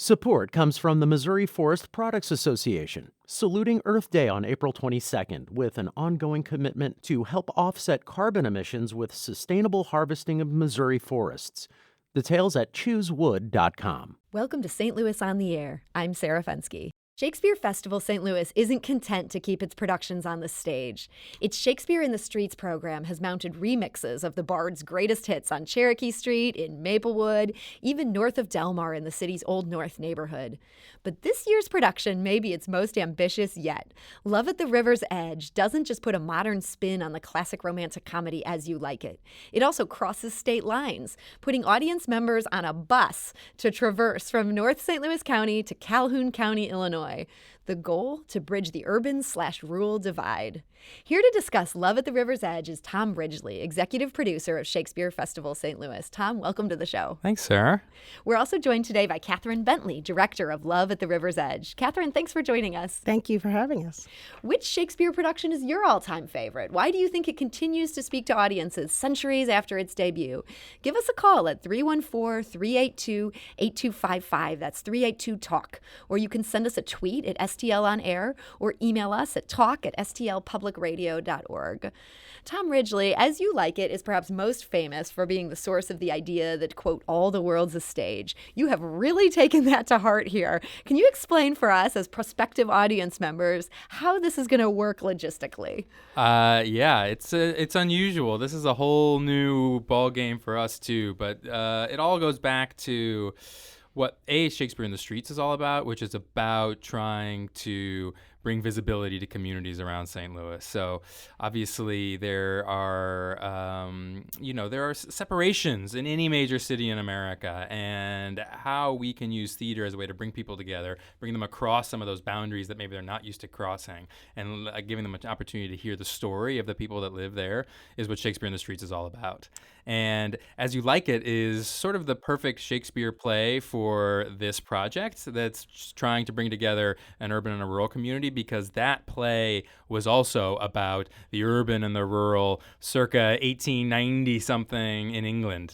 Support comes from the Missouri Forest Products Association, saluting Earth Day on April 22nd with an ongoing commitment to help offset carbon emissions with sustainable harvesting of Missouri forests. Details at choosewood.com. Welcome to St. Louis on the Air. I'm Sarah Fenske. Shakespeare Festival St. Louis isn't content to keep its productions on the stage. Its Shakespeare in the Streets program has mounted remixes of the Bard's greatest hits on Cherokee Street, in Maplewood, even north of Delmar in the city's Old North neighborhood. But this year's production may be its most ambitious yet. Love at the River's Edge doesn't just put a modern spin on the classic romantic comedy As You Like It. It also crosses state lines, putting audience members on a bus to traverse from North St. Louis County to Calhoun County, Illinois. The goal, to bridge the urban/rural divide. Here to discuss Love at the River's Edge is Tom Ridgely, executive producer of Shakespeare Festival St. Louis. Tom, welcome to the show. Thanks, Sarah. We're also joined today by Kathryn Bentley, director of Love at the River's Edge. Kathryn, thanks for joining us. Thank you for having us. Which Shakespeare production is your all-time favorite? Why do you think it continues to speak to audiences centuries after its debut? Give us a call at 314-382-8255. That's 382-TALK. Or you can send us a tweet at STL on Air or email us at talk@stlpublicradio.org. Tom Ridgely, As You Like It, is perhaps most famous for being the source of the idea that, quote, all the world's a stage. You have really taken that to heart here. Can you explain for us, as prospective audience members, how this is going to work logistically? Yeah, it's unusual. This is a whole new ball game for us, too. But it all goes back to what Shakespeare in the Streets is all about, which is about trying to bring visibility to communities around St. Louis. So obviously there are, there are separations in any major city in America, and how we can use theater as a way to bring people together, bring them across some of those boundaries that maybe they're not used to crossing, and giving them an opportunity to hear the story of the people that live there is what Shakespeare in the Streets is all about. And As You Like It is sort of the perfect Shakespeare play for this project that's trying to bring together an urban and a rural community, because that play was also about the urban and the rural circa 1890 something in England.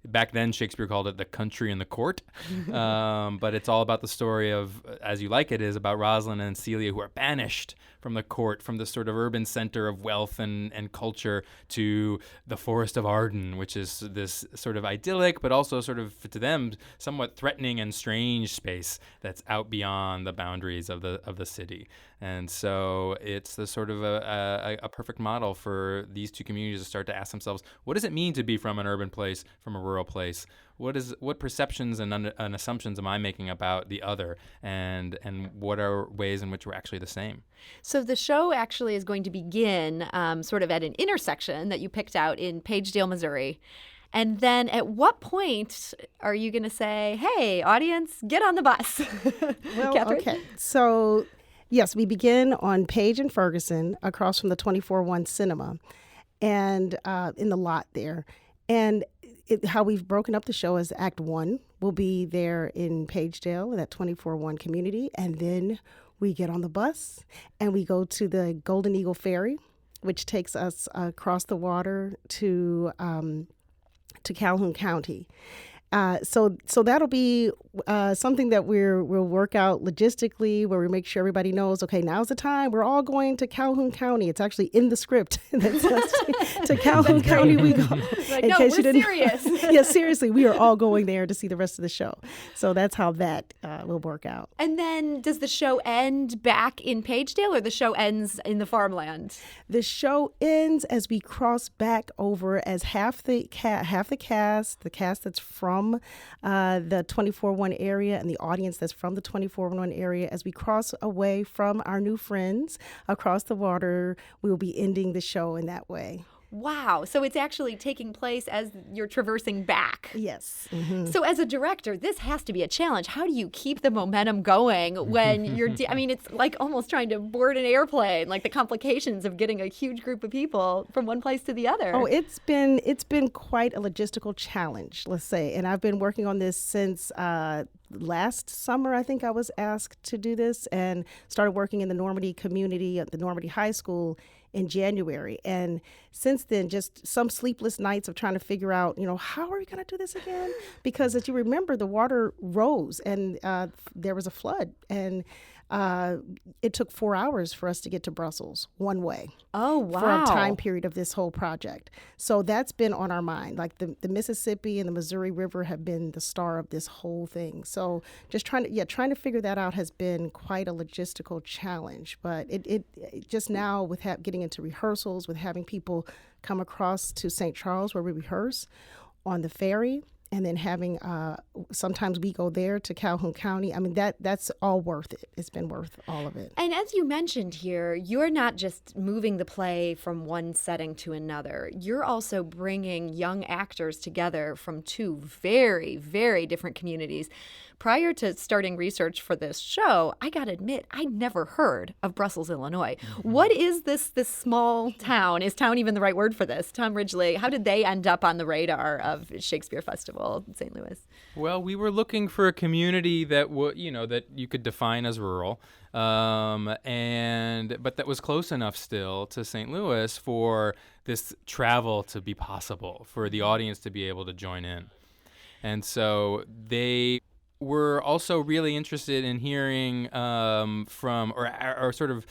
Back then, Shakespeare called it the country and the court. But it's all about the story of As You Like It is about Rosalind and Celia, who are banished from the court, from the sort of urban center of wealth and culture, to the Forest of Arden, which is this sort of idyllic, but also sort of, to them, somewhat threatening and strange space that's out beyond the boundaries of the city. And so it's the sort of a perfect model for these two communities to start to ask themselves, what does it mean to be from an urban place, from a rural place? What perceptions and assumptions am I making about the other, and what are ways in which we're actually the same? So the show actually is going to begin sort of at an intersection that you picked out in Pagedale, Missouri. And then at what point are you going to say, hey, audience, get on the bus? Well, Kathryn? okay. So, yes, we begin on Page and Ferguson across from the 24-1 cinema and in the lot there. And how we've broken up the show is Act 1 will be there in Pagedale in that 24-1 community. And then we get on the bus and we go to the Golden Eagle Ferry, which takes us across the water to Calhoun County. So that'll be something that we'll work out logistically, where we make sure everybody knows, okay, now's the time. We're all going to Calhoun County. It's actually in the script that says to Calhoun County we go. Like, no, we're serious. Yeah, seriously, we are all going there to see the rest of the show. So that's how that will work out. And then does the show end back in Pagedale, or the show ends in the farmland? The show ends as we cross back over as half the cast that's from the 24-1 area and the audience that's from the 24-1 area. As we cross away from our new friends across the water, we will be ending the show in that way. Wow. So it's actually taking place as you're traversing back. Yes. Mm-hmm. So as a director, this has to be a challenge. How do you keep the momentum going when you're, it's like almost trying to board an airplane, like the complications of getting a huge group of people from one place to the other. Oh, it's been quite a logistical challenge, let's say. And I've been working on this since last summer. I think I was asked to do this, and started working in the Normandy community at the Normandy High School in January. And since then, just some sleepless nights of trying to figure out, how are we going to do this again? Because as you remember, the water rose and there was a flood. And it took 4 hours for us to get to Brussels one way. Oh, wow. For a time period of this whole project. So that's been on our mind. Like the Mississippi and the Missouri River have been the star of this whole thing. So just trying to figure that out has been quite a logistical challenge. But it just now with getting into rehearsals, with having people come across to St. Charles where we rehearse on the ferry, and then having sometimes we go there to Calhoun County. I mean, that's all worth it. It's been worth all of it. And as you mentioned here, you're not just moving the play from one setting to another. You're also bringing young actors together from two very, very different communities. Prior to starting research for this show, I got to admit, I never heard of Brussels, Illinois. Mm-hmm. What is this small town? Is town even the right word for this? Tom Ridgely, how did they end up on the radar of Shakespeare Festival St. Louis? Well, we were looking for a community that that you could define as rural, but that was close enough still to St. Louis for this travel to be possible, for the audience to be able to join in. And so they were also really interested in hearing from or sort of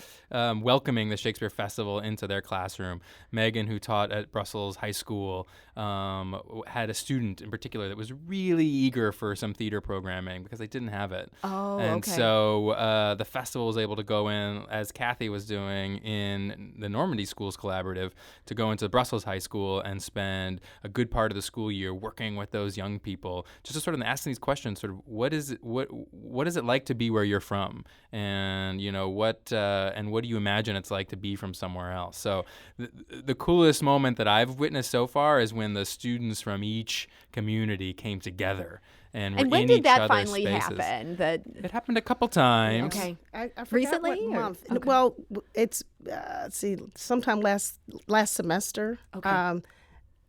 welcoming the Shakespeare Festival into their classroom. Megan, who taught at Brussels High School, had a student in particular that was really eager for some theater programming because they didn't have it. Oh, and okay. So the festival was able to go in, as Kathy was doing in the Normandy Schools Collaborative, to go into Brussels High School and spend a good part of the school year working with those young people, just to sort of ask these questions, sort of what is it like to be where you're from, and what do you imagine it's like to be from somewhere else. So the coolest moment that I've witnessed so far is when the students from each community came together and were when in did each that other's finally spaces. happen? It happened a couple times. Okay. I forgot Recently, what or- month. okay. Well, it's sometime last semester. Okay.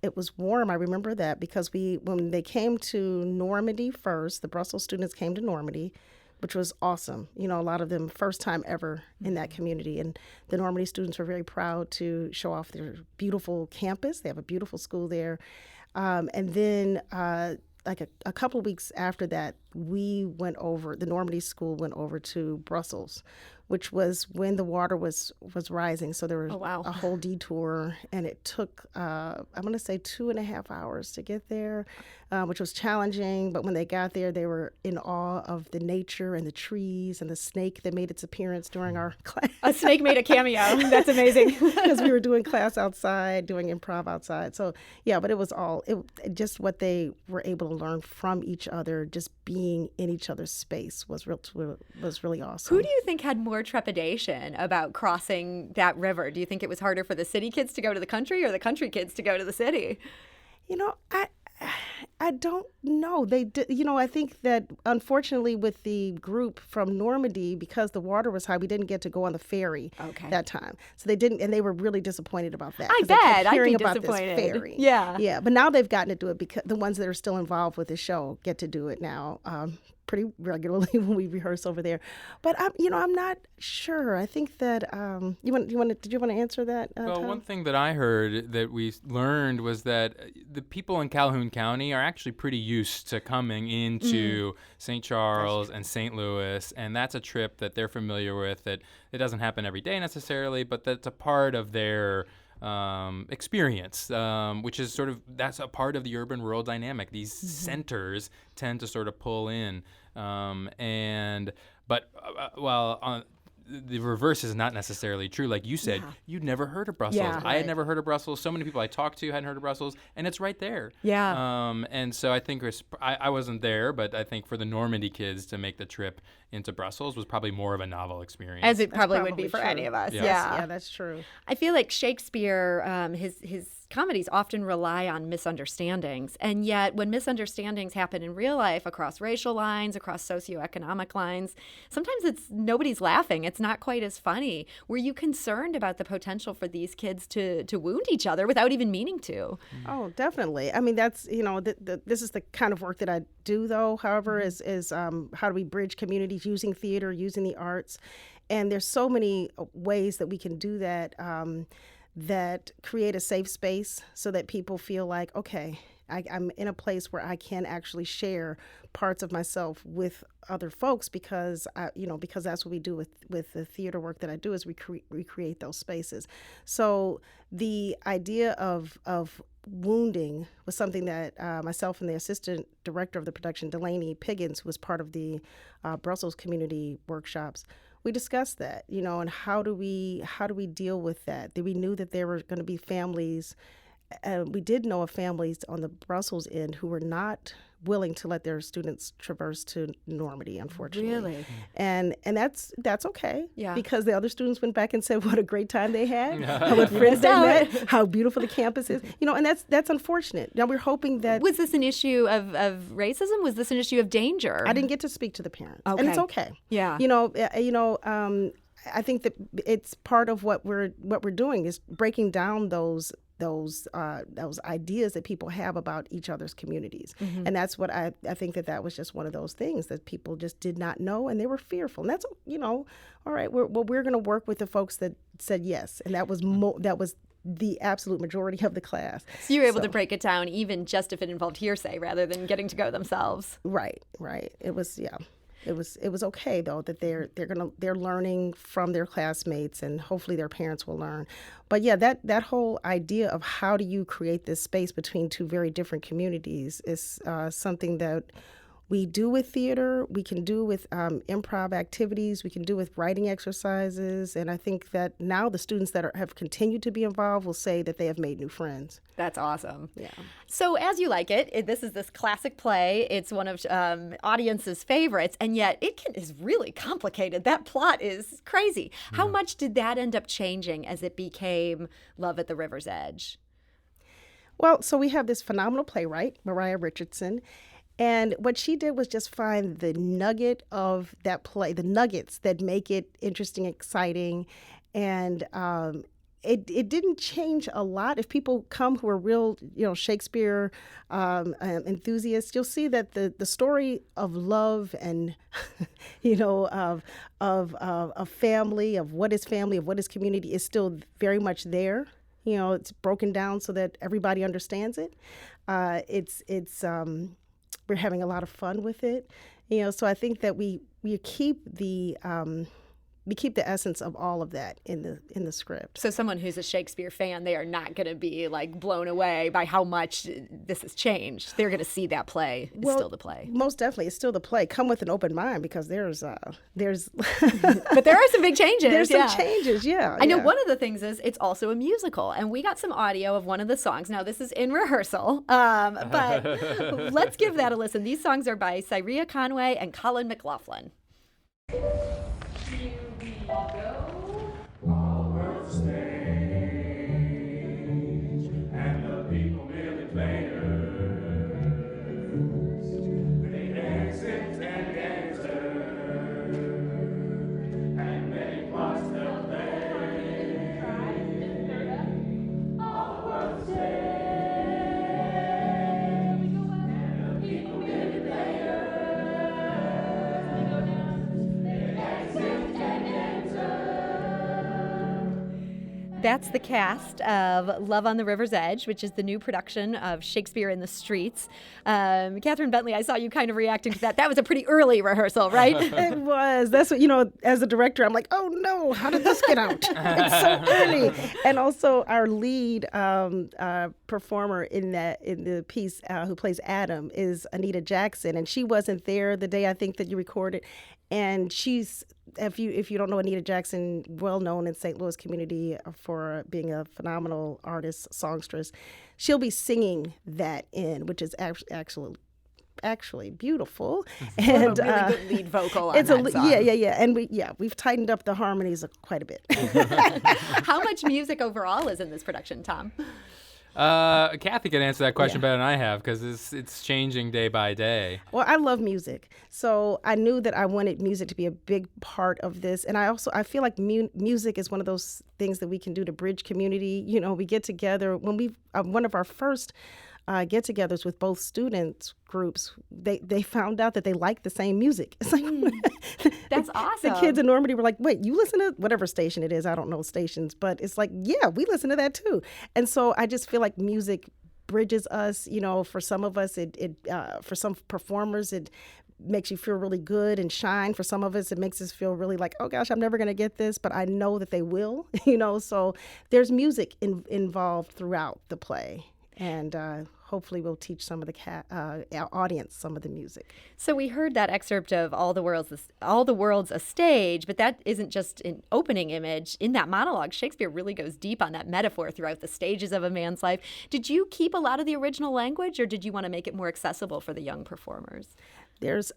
It was warm. I remember that because when they came to Normandy first, the Brussels students came to Normandy, which was awesome. A lot of them first time ever in that community. And the Normandy students were very proud to show off their beautiful campus. They have a beautiful school there. And then like a couple of weeks after that, the Normandy school went over to Brussels, which was when the water was rising. So there was a whole detour, and it took, I'm going to say 2.5 hours to get there, which was challenging. But when they got there, they were in awe of the nature and the trees and the snake that made its appearance during our class. A snake made a cameo. That's amazing. Because we were doing class outside, doing improv outside. So, yeah, but it was just what they were able to learn from each other, just being in each other's space was really awesome. Who do you think had more trepidation about crossing that river? Do you think it was harder for the city kids to go to the country or the country kids to go to the city? I don't know. They did, I think that unfortunately with the group from Normandy, because the water was high, we didn't get to go on the ferry that time. So they didn't, and they were really disappointed about that. I 'cause they kept bet. I'd hearing be about disappointed. this ferry. Yeah. Yeah. But now they've gotten to do it because the ones that are still involved with the show get to do it now. Pretty regularly when we rehearse over there, but I'm not sure. I think that did you want to answer that? Well, Tom? one thing that I heard that we learned was that the people in Calhoun County are actually pretty used to coming into St. Charles and St. Louis, and that's a trip that they're familiar with. That it doesn't happen every day necessarily, but that's a part of their experience, which is that's a part of the urban-rural dynamic. These centers tend to sort of pull in, the reverse is not necessarily true. Like you said, you'd never heard of Brussels. Yeah, I had never heard of Brussels. So many people I talked to hadn't heard of Brussels, and it's right there. Yeah. And so I think I wasn't there, but I think for the Normandy kids to make the trip into Brussels was probably more of a novel experience. As it That's probably would be for true. any of us. Yes. Yeah. Yeah, that's true. I feel like Shakespeare, his comedies often rely on misunderstandings. And yet when misunderstandings happen in real life across racial lines, across socioeconomic lines, sometimes nobody's laughing. It's not quite as funny. Were you concerned about the potential for these kids to wound each other without even meaning to? Oh, definitely. I mean, that's, this is the kind of work that I do, though, however, is how do we bridge communities using theater, using the arts. And there's so many ways that we can do that, that create a safe space so that people feel like, okay, I'm in a place where I can actually share parts of myself with other folks because that's what we do with the theater work that I do is we recreate those spaces. So the idea of wounding was something that myself and the assistant director of the production, Delaney Piggins, who was part of the Brussels community workshops, we discussed that, and how do we deal with that? We knew that there were going to be families. We did know of families on the Brussels end who were not willing to let their students traverse to Normandy, unfortunately. Really? And that's okay. Yeah. Because the other students went back and said what a great time they had, what friends they met, how beautiful the campus is. And that's unfortunate. Now we're hoping that. Was this an issue of racism? Was this an issue of danger? I didn't get to speak to the parents. Okay. And it's okay. Yeah. I think that it's part of what we're doing is breaking down those ideas that people have about each other's communities. Mm-hmm. And that's what I think that was just one of those things that people just did not know and they were fearful. And that's, all right, we're going to work with the folks that said yes. And that was the absolute majority of the class. So you were able to break it down even just if it involved hearsay rather than getting to go themselves. Right. It was, yeah. It was okay though that they're learning from their classmates and hopefully their parents will learn. But yeah, that whole idea of how do you create this space between two very different communities is something that we do with theater, we can do with improv activities, we can do with writing exercises, and I think that now the students that have continued to be involved will say that they have made new friends. That's awesome. Yeah. So As You Like It, this is this classic play. It's one of audience's favorites, and yet is really complicated. That plot is crazy. Yeah. How much did that end up changing as it became Love at the River's Edge? Well, so we have this phenomenal playwright, Mariah Richardson, and what she did was just find the nugget of that play, the nuggets that make it interesting, exciting, and it didn't change a lot. If people come who are real, Shakespeare enthusiasts, you'll see that the story of love and, of family, of what is family, of what is community is still very much there. It's broken down so that everybody understands it. We're having a lot of fun with it, so I think that we keep the essence of all of that in the script. So someone who's a Shakespeare fan, they are not going to be like blown away by how much this has changed. They're going to see that play is still the play. Most definitely, it's still the play. Come with an open mind because there's but there are some big changes. There's some changes, yeah. I know one of the things is it's also a musical, and we got some audio of one of the songs. Now this is in rehearsal, but let's give that a listen. These songs are by Syria Conway and Colin McLaughlin. That's the cast of Love on the River's Edge, which is the new production of Shakespeare in the Streets. Kathryn Bentley, I saw you kind of reacting to that. That was a pretty early rehearsal, right? It was. That's what, as a director, I'm like, oh no, how did this get out? It's so early. And also our lead performer in the piece who plays Adam is Anita Jackson. And she wasn't there the day I think that you recorded. And she's, if you don't know Anita Jackson, well known in St. Louis community for being a phenomenal artist, songstress, she'll be singing that which is actually beautiful. And a really good lead vocal on that song. Yeah. And we've tightened up the harmonies quite a bit. How much music overall is in this production, Tom? Kathy can answer that question Yeah. better than I have because it's changing day by day. Well, I love music, so I knew that I wanted music to be a big part of this, and I feel like music is one of those things that we can do to bridge community. You know, we get together when we one of our first get-togethers with both students groups. They found out that they like the same music. It's like That's awesome. the kids in Normandy were like, "Wait, you listen to whatever station it is? I don't know stations, but it's like, yeah, we listen to that too." And so I just feel like music bridges us. You know, for some of us, for some performers, it makes you feel really good and shine. For some of us, it makes us feel really like, oh gosh, I'm never going to get this, but I know that they will. You know, so there's music involved throughout the play, and hopefully we'll teach some of our audience some of the music. So we heard that excerpt of All the World's a Stage, but that isn't just an opening image. In that monologue, Shakespeare really goes deep on that metaphor throughout the stages of a man's life. Did you keep a lot of the original language, or did you want to make it more accessible for the young performers? There's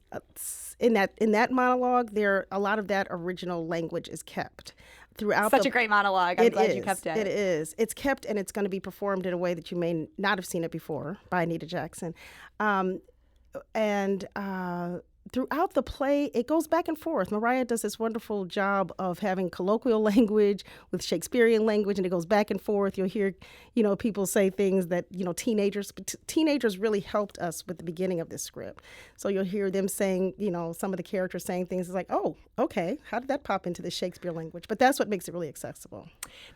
in that monologue, a lot of that original language is kept throughout. Such a great monologue. I'm glad you kept it. It is. It's kept, and it's going to be performed in a way that you may not have seen it before by Anita Jackson. And throughout the play, it goes back and forth. Mariah does this wonderful job of having colloquial language with Shakespearean language, and it goes back and forth. You'll hear, people say things that, teenagers really helped us with the beginning of this script. So you'll hear them saying, some of the characters saying things like, oh, okay, how did that pop into the Shakespeare language? But that's what makes it really accessible.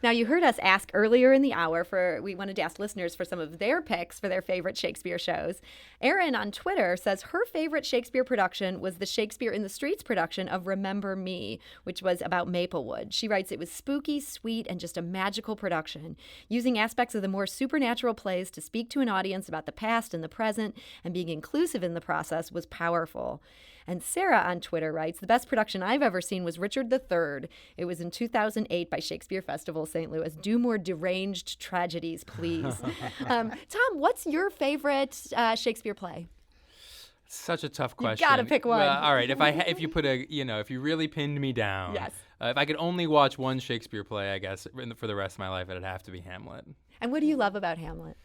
Now, you heard us ask earlier in the hour we wanted to ask listeners for some of their picks for their favorite Shakespeare shows. Erin on Twitter says her favorite Shakespeare production was the Shakespeare in the Streets production of Remember Me, which was about Maplewood. She writes, it was spooky, sweet, and just a magical production, using aspects of the more supernatural plays to speak to an audience about the past and the present, and being inclusive in the process was powerful. And Sarah on Twitter writes, the best production I've ever seen was Richard III. It was in 2008 by Shakespeare Festival St. Louis. Do more deranged tragedies, please. Tom, what's your favorite Shakespeare play? Such a tough question. You gotta pick one. All right, if you put if you really pinned me down, yes. If I could only watch one Shakespeare play, I guess for the rest of my life, it'd have to be Hamlet. And what do you love about Hamlet?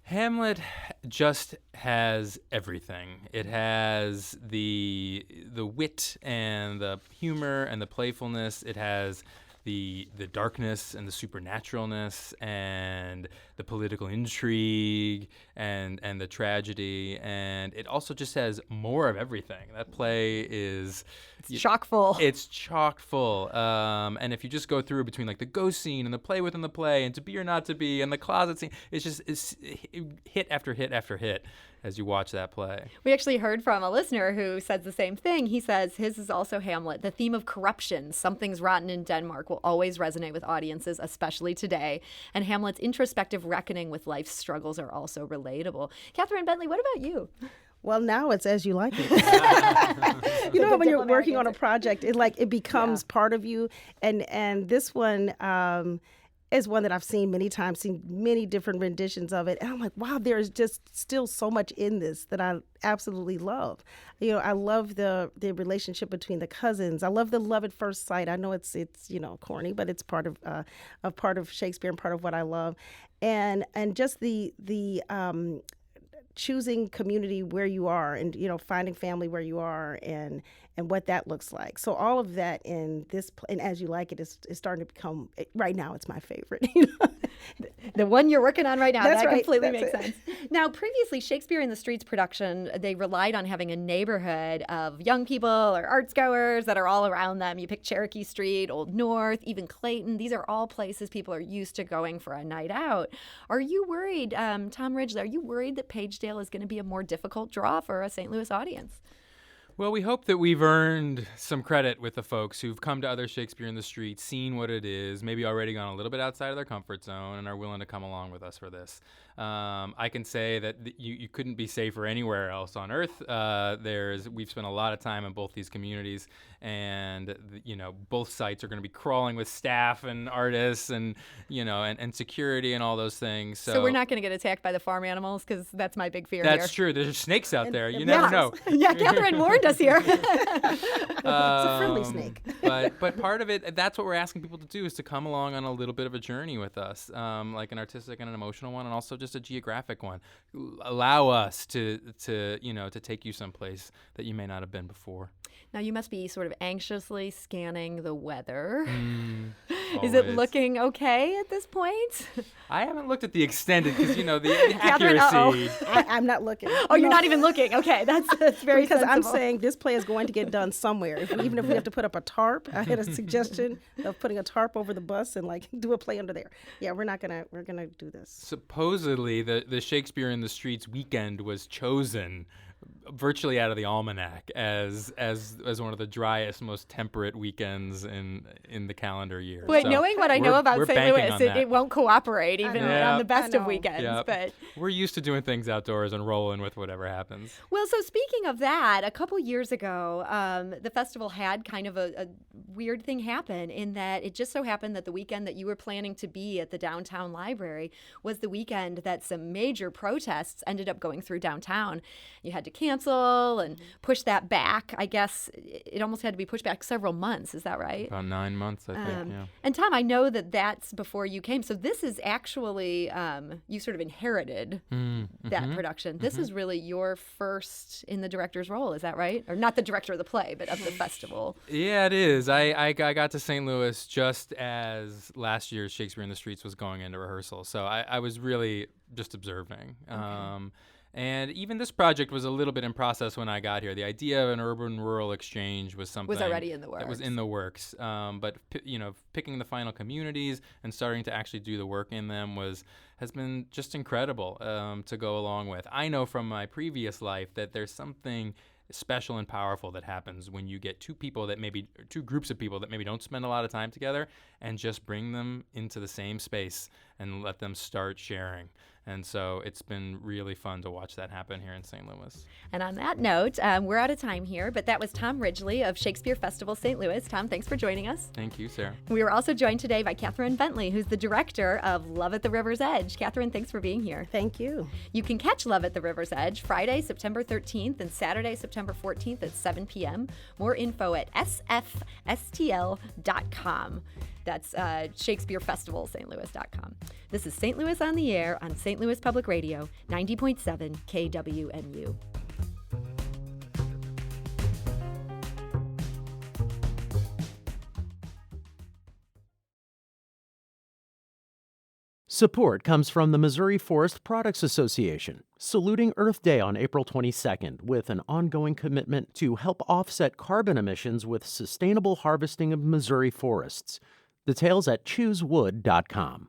Hamlet just has everything. It has the wit and the humor and the playfulness. It has the darkness and the supernaturalness and the political intrigue and the tragedy, and it also just has more of everything. That play is chock full. It's chock full. And if you just go through between like the ghost scene and the play within the play and To Be or Not to Be and the closet scene, it's hit after hit after hit as you watch that play. We actually heard from a listener who says the same thing. He says his is also Hamlet. The theme of corruption, something's rotten in Denmark, will always resonate with audiences, especially today. And Hamlet's introspective reckoning with life's struggles are also relatable. Kathryn Bentley, what about you? Well, now it's as you like it. When you're working on a project, it becomes part of you. And this one is one that I've seen many times, seen many different renditions of it. And I'm like, wow, there's just still so much in this that I absolutely love. I love the relationship between the cousins. I love the love at first sight. I know it's corny, but it's part of Shakespeare and part of what I love. And just the choosing community where you are and, finding family where you are and what that looks like. So all of that in this, and As You Like It is starting to become, right now it's my favorite. The one you're working on right now. That's that right. completely That's makes sense. Now, previously, Shakespeare in the Streets production, they relied on having a neighborhood of young people or arts goers that are all around them. You pick Cherokee Street, Old North, even Clayton. These are all places people are used to going for a night out. Are you worried, Tom Ridgely, are you worried that Pagedale is going to be a more difficult draw for a St. Louis audience? Well, we hope that we've earned some credit with the folks who've come to other Shakespeare in the Streets, seen what it is, maybe already gone a little bit outside of their comfort zone and are willing to come along with us for this. I can say that you couldn't be safer anywhere else on earth. We've spent a lot of time in both these communities, and both sites are going to be crawling with staff and artists and and security and all those things. So we're not going to get attacked by the farm animals, because that's my big fear. That's true. There's snakes out there. You never know. Yeah, Kathryn warned find us here. It's a friendly snake. but part of it, that's what we're asking people to do, is to come along on a little bit of a journey with us, like an artistic and an emotional one, and also just a geographic one. Allow us to take you someplace that you may not have been before. Now, you must be sort of anxiously scanning the weather. Is Always. it looking okay at this point? I haven't looked at the extended, because, the Kathryn, accuracy. I'm not looking. Oh, you're not even looking. Okay, that's very Because I'm sensible. saying this play is going to get done somewhere. Even if we have to put up a tarp, I had a suggestion of putting a tarp over the bus and do a play under there. Yeah, we're gonna do this. Supposedly, the Shakespeare in the Streets weekend was chosen virtually out of the almanac as one of the driest, most temperate weekends in the calendar year. But So knowing what I know we're about St. banking Louis, on it that. won't cooperate even Yeah. on the best I of know. weekends. Yep. But We're used to doing things outdoors and rolling with whatever happens. well, so speaking of that, a couple years ago, the festival had kind of a weird thing happen in that it just so happened that the weekend that you were planning to be at the downtown library was the weekend that some major protests ended up going through downtown. You had to cancel and push that back. I guess it almost had to be pushed back several months. Is that right? About 9 months, I think. Yeah. And Tom, I know that that's before you came. So this is actually, you sort of inherited that production. This is really your first in the director's role. Is that right? Or not the director of the play, but of the festival. Yeah, it is. I got to St. Louis just as last year's Shakespeare in the Streets was going into rehearsal. So I was really just observing. And even this project was a little bit in process when I got here. The idea of an urban-rural exchange was something Was already in the that was in the works. But picking the final communities and starting to actually do the work in them has been just incredible to go along with. I know from my previous life that there's something special and powerful that happens when you get two groups of people that maybe don't spend a lot of time together and just bring them into the same space and let them start sharing. And so it's been really fun to watch that happen here in St. Louis. And on that note, we're out of time here, but that was Tom Ridgely of Shakespeare Festival St. Louis. Tom, thanks for joining us. Thank you, Sarah. We were also joined today by Kathryn Bentley, who's the director of Love at the River's Edge. Kathryn, thanks for being here. Thank you. You can catch Love at the River's Edge Friday, September 13th and Saturday, September 14th at 7 p.m. More info at sfstl.com. That's Shakespeare Festival St. Louis.com. This is St. Louis on the Air on St. Louis Public Radio, 90.7 KWMU. Support comes from the Missouri Forest Products Association, saluting Earth Day on April 22nd with an ongoing commitment to help offset carbon emissions with sustainable harvesting of Missouri forests. Details at choosewood.com.